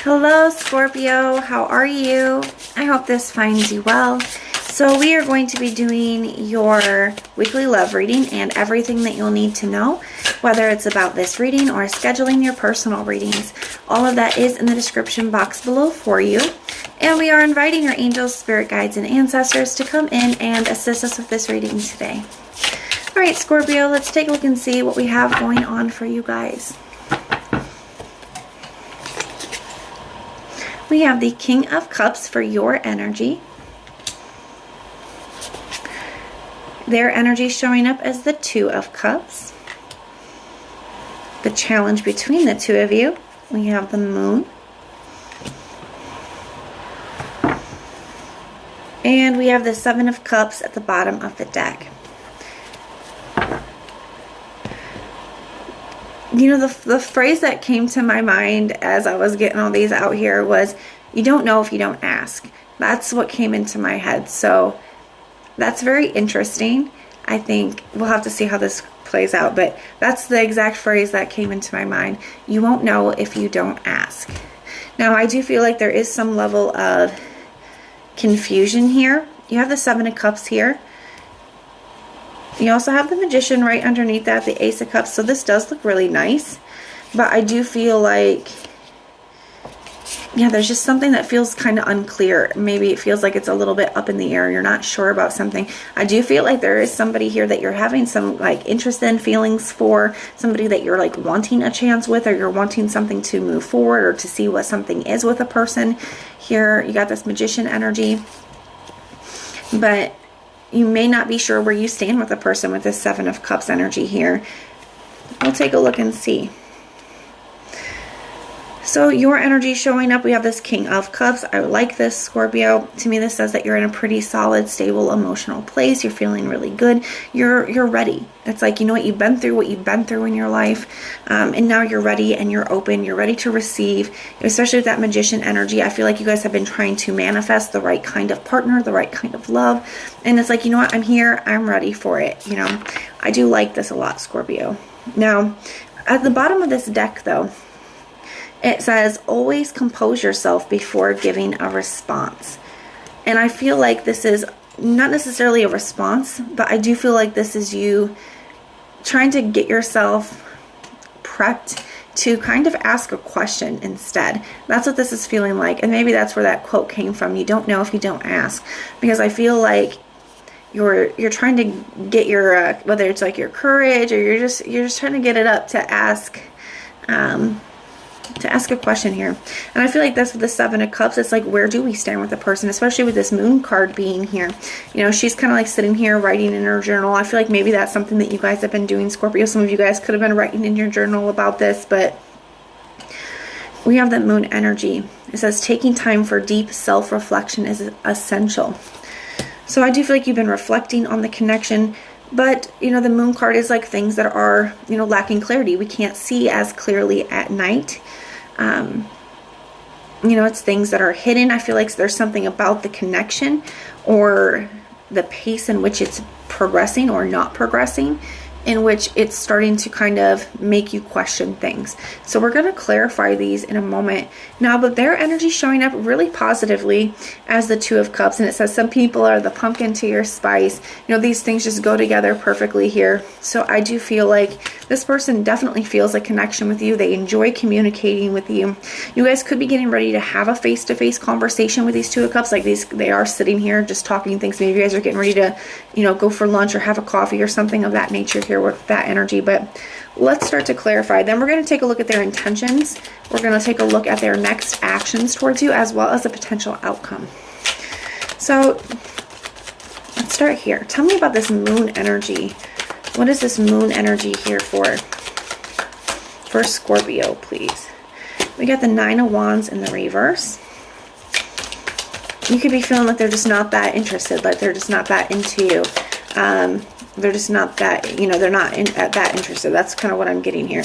Hello Scorpio, how are you? I hope this finds you well. So we are going to be doing your weekly love reading and everything that you'll need to know, whether it's about this reading or scheduling your personal readings. All of that is in the description box below for you. And we are inviting your angels, spirit guides, and ancestors to come in and assist us with this reading today. All right, Scorpio, let's take a look and see what we have going on for you guys. We have the King of Cups for your energy. Their energy showing up as the Two of Cups. The challenge between the two of you, we have the Moon. And we have the Seven of Cups at the bottom of the deck. You know, the phrase that came to my mind as I was getting all these out here was, you don't know if you don't ask. That's what came into my head. So that's very interesting. I think we'll have to see how this plays out, but that's the exact phrase that came into my mind. You won't know if you don't ask. Now, I do feel like there is some level of confusion here. You have the Seven of Cups here. You also have the Magician right underneath that, the Ace of Cups. So this does look really nice. But I do feel like, yeah, there's just something that feels kind of unclear. Maybe it feels like it's a little bit up in the air. You're not sure about something. I do feel like there is somebody here that you're having some like interest in, feelings for, somebody that you're like wanting a chance with, or you're wanting something to move forward or to see what something is with a person. Here you got this Magician energy. But you may not be sure where you stand with a person with this Seven of Cups energy here. We'll take a look and see. So your energy showing up, we have this King of Cups. I like this, Scorpio. To me, this says that you're in a pretty solid, stable, emotional place. You're feeling really good. You're ready. It's like, you know what you've been through in your life. And now you're ready and you're open. You're ready to receive, especially with that Magician energy. I feel like you guys have been trying to manifest the right kind of partner, the right kind of love. And it's like, you know what? I'm here. I'm ready for it. You know, I do like this a lot, Scorpio. Now, at the bottom of this deck, though, it says, always compose yourself before giving a response. And I feel like this is not necessarily a response, but I do feel like this is you trying to get yourself prepped to kind of ask a question instead. That's what this is feeling like. And maybe that's where that quote came from. You don't know if you don't ask. Because I feel like you're trying to get your, whether it's like your courage or you're just trying to get it up to ask a question here. And I feel like that's with the Seven of Cups. It's like, where do we stand with a person, especially with this Moon card being here? You know, she's kind of like sitting here writing in her journal. I feel like maybe that's something that you guys have been doing, Scorpio. Some of you guys could have been writing in your journal about this, but we have that Moon energy. It says taking time for deep self-reflection is essential. So I do feel like you've been reflecting on the connection. But, you know, the Moon card is like things that are, you know, lacking clarity. We can't see as clearly at night. You know, it's things that are hidden. I feel like there's something about the connection or the pace in which it's progressing or not progressing, in which it's starting to kind of make you question things. So we're going to clarify these in a moment. Now, but their energy showing up really positively as the Two of Cups. And it says some people are the pumpkin to your spice. You know, these things just go together perfectly here. So I do feel like this person definitely feels a connection with you. They enjoy communicating with you. You guys could be getting ready to have a face-to-face conversation with these Two of Cups. Like they are sitting here just talking things. Maybe you guys are getting ready to, you know, go for lunch or have a coffee or something of that nature here with that energy. But let's start to clarify. Then we're going to take a look at their intentions. We're going to take a look at their next actions towards you, as well as a potential outcome. So let's start here. Tell me about this Moon energy. What is this Moon energy here for Scorpio, please? We got the Nine of Wands in the reverse. You could be feeling like they're just not that interested, like they're just not that into you. They're just not that, you know, they're not that interested. That's kind of what I'm getting here.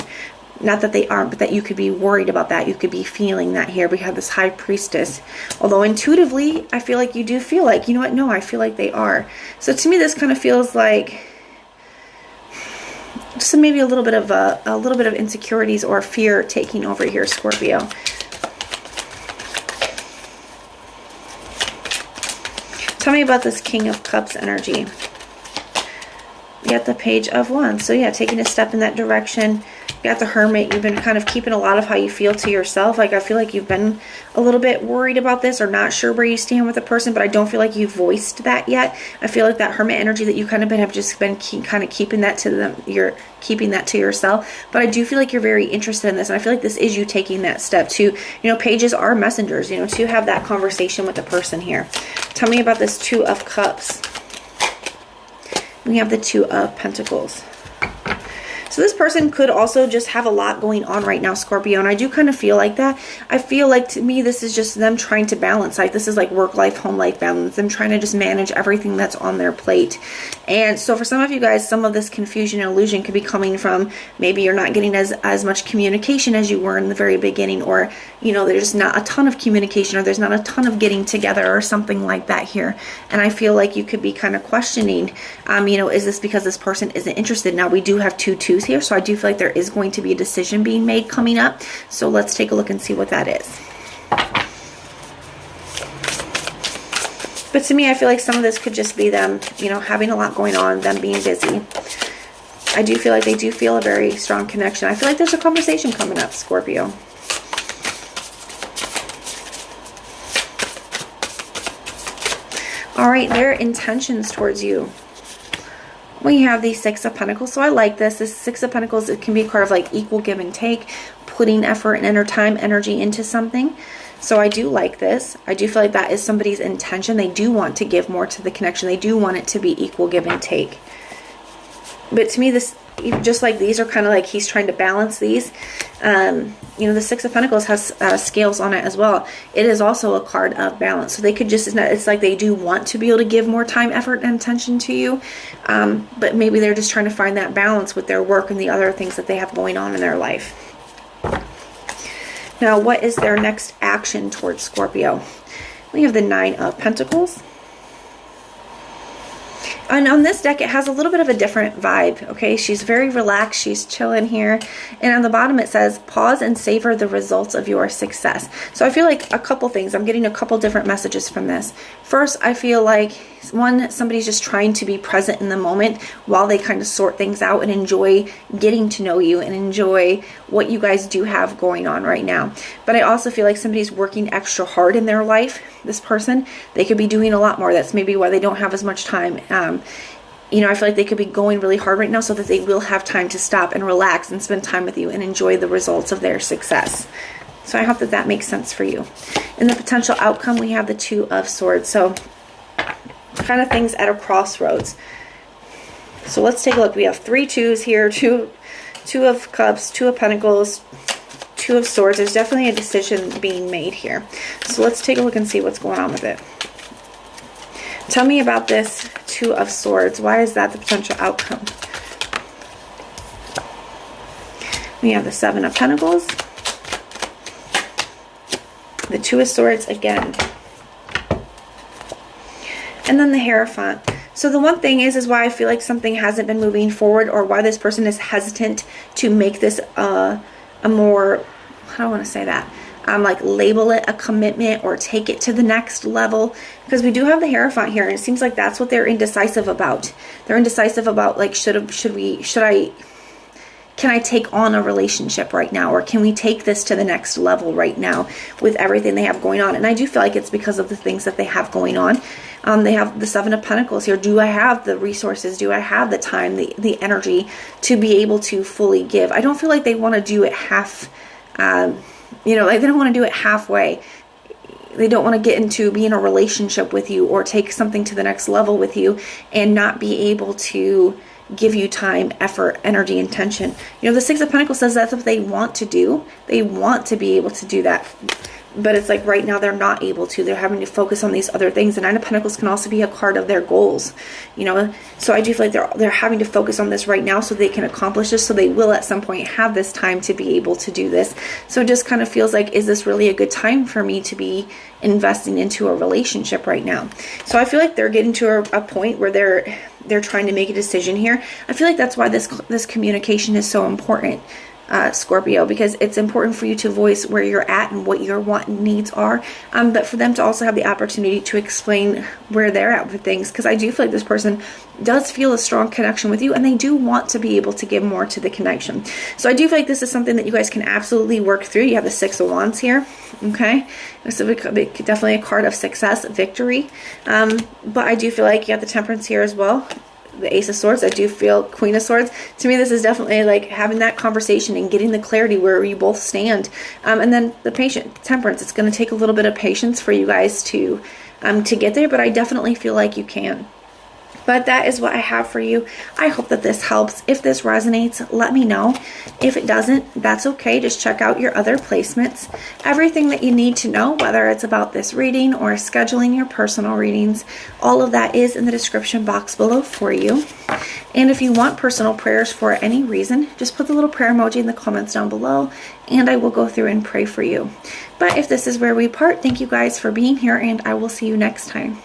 Not that they aren't, but that you could be worried about that. You could be feeling that here. We have this High Priestess. Although intuitively, I feel like you do feel like, you know what? No, I feel like they are. So to me, this kind of feels like just maybe a little bit of insecurities or fear taking over here, Scorpio. Tell me about this King of Cups energy. You got the Page of Wands. So yeah, taking a step in that direction. You got the Hermit. You've been kind of keeping a lot of how you feel to yourself. Like, I feel like you've been a little bit worried about this or not sure where you stand with a person, but I don't feel like you've voiced that yet. I feel like that Hermit energy that you kind of have just been kind of keeping that to them. You're keeping that to yourself. But I do feel like you're very interested in this, and I feel like this is you taking that step to, you know, pages are messengers, you know, to have that conversation with the person here. Tell me about this Two of Cups. We have the Two of Pentacles. So this person could also just have a lot going on right now, Scorpio, and I do kind of feel like that. I feel like, to me, this is just them trying to balance. Like, this is like work life, home life balance. Them trying to just manage everything that's on their plate. And so for some of you guys, some of this confusion and illusion could be coming from maybe you're not getting as much communication as you were in the very beginning, or, you know, there's not a ton of communication, or there's not a ton of getting together or something like that here. And I feel like you could be kind of questioning, you know, is this because this person isn't interested? Now, we do have 2 twos here, so I do feel like there is going to be a decision being made coming up. So let's take a look and see what that is. But to me, I feel like some of this could just be them, you know, having a lot going on, them being busy. I do feel like they do feel a very strong connection. I feel like there's a conversation coming up, Scorpio. All right, their intentions towards you. We have the Six of Pentacles. So I like this. This Six of Pentacles, it can be part of like equal give and take, putting effort and time, energy into something. So I do like this. I do feel like that is somebody's intention. They do want to give more to the connection. They do want it to be equal give and take. But to me, this, just like these are kind of like he's trying to balance these. You know, the Six of Pentacles has scales on it as well. It is also a card of balance. So they could just, it's like they do want to be able to give more time, effort, and attention to you. But maybe they're just trying to find that balance with their work and the other things that they have going on in their life. Now, what is their next action towards Scorpio? We have the Nine of Pentacles. And on this deck, it has a little bit of a different vibe, okay? She's very relaxed. She's chilling here. And on the bottom, it says, pause and savor the results of your success. So I feel like a couple things. I'm getting a couple different messages from this. First, I feel like, one, somebody's just trying to be present in the moment while they kind of sort things out and enjoy getting to know you and enjoy what you guys do have going on right now. But I also feel like somebody's working extra hard in their life. This person, they could be doing a lot more. That's maybe why they don't have as much time. You know, I feel like they could be going really hard right now so that they will have time to stop and relax and spend time with you and enjoy the results of their success. So I hope that that makes sense for you. In the potential outcome, we have the Two of Swords. So kind of things at a crossroads. So let's take a look. We have 3 twos here, two of Cups, Two of Pentacles, Two of Swords. There's definitely a decision being made here. So let's take a look and see what's going on with it. Tell me about this Two of Swords. Why is that the potential outcome? We have the Seven of Pentacles, the Two of Swords again, and then the Hierophant. So the one thing is why I feel like something hasn't been moving forward, or why this person is hesitant to make this a more, how do I want to say that? Like label it a commitment or take it to the next level, because we do have the Hierophant here, and it seems like that's what they're indecisive about. They're indecisive about, like, can I take on a relationship right now, or can we take this to the next level right now with everything they have going on? And I do feel like it's because of the things that they have going on. They have the Seven of Pentacles here. Do I have the resources? Do I have the time, the energy to be able to fully give? I don't feel like they want to do it half, you know, like they don't want to do it halfway. They don't want to get into being in a relationship with you or take something to the next level with you and not be able to give you time, effort, energy, and attention. You know, the Six of Pentacles says that's what they want to do. They want to be able to do that. But it's like right now they're not able to. They're having to focus on these other things. The Nine of Pentacles can also be a card of their goals, you know. So I do feel like they're having to focus on this right now so they can accomplish this. So they will at some point have this time to be able to do this. So it just kind of feels like, is this really a good time for me to be investing into a relationship right now? So I feel like they're getting to a point where they're trying to make a decision here. I feel like that's why this communication is so important. Scorpio, because it's important for you to voice where you're at and what your want and needs are, but for them to also have the opportunity to explain where they're at with things, because I do feel like this person does feel a strong connection with you, and they do want to be able to give more to the connection. So I do feel like this is something that you guys can absolutely work through. You have the Six of Wands here, okay? This is definitely a card of success, victory, but I do feel like you have the Temperance here as well. The Ace of Swords, I do feel Queen of Swords. To me, this is definitely like having that conversation and getting the clarity where you both stand. And then the Temperance, it's going to take a little bit of patience for you guys to get there, but I definitely feel like you can. But that is what I have for you. I hope that this helps. If this resonates, let me know. If it doesn't, that's okay. Just check out your other placements. Everything that you need to know, whether it's about this reading or scheduling your personal readings, all of that is in the description box below for you. And if you want personal prayers for any reason, just put the little prayer emoji in the comments down below, and I will go through and pray for you. But if this is where we part, thank you guys for being here, and I will see you next time.